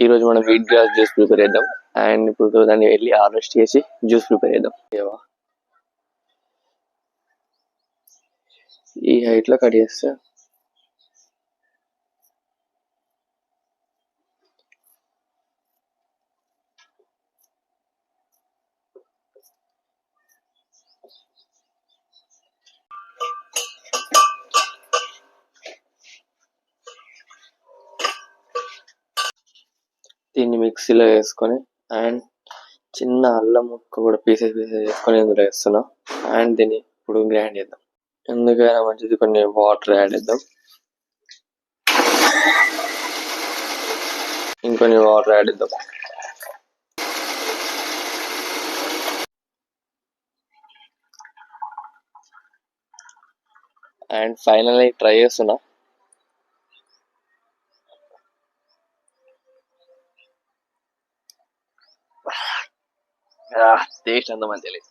ఈ రోజు మనం వీట్ గ్రాస్ జ్యూస్ ప్రిపేర్ చేద్దాం. అండ్ ఇప్పుడు దాన్ని వెళ్ళి హార్వెస్ట్ చేసి జ్యూస్ ప్రిపేర్ చేద్దాం. ఈ హైట్ లో కట్ చేస్తే దీన్ని మిక్సీలో వేసుకొని అండ్ చిన్న అల్లం ముక్క కూడా పీసెస్ వేసుకొని ఇందులో వేస్తున్నా. అండ్ దీన్ని ఇప్పుడు గ్రైండ్ చేద్దాం. ఎందుకైనా మంచిది కొన్ని వాటర్ యాడ్ చేద్దాం. ఇంకొన్ని వాటర్ యాడ్ చేద్దాం. అండ్ ఫైనల్లీ ట్రై చేస్తున్నా. టేస్ట్ ఎంత మంచిగా లేదు.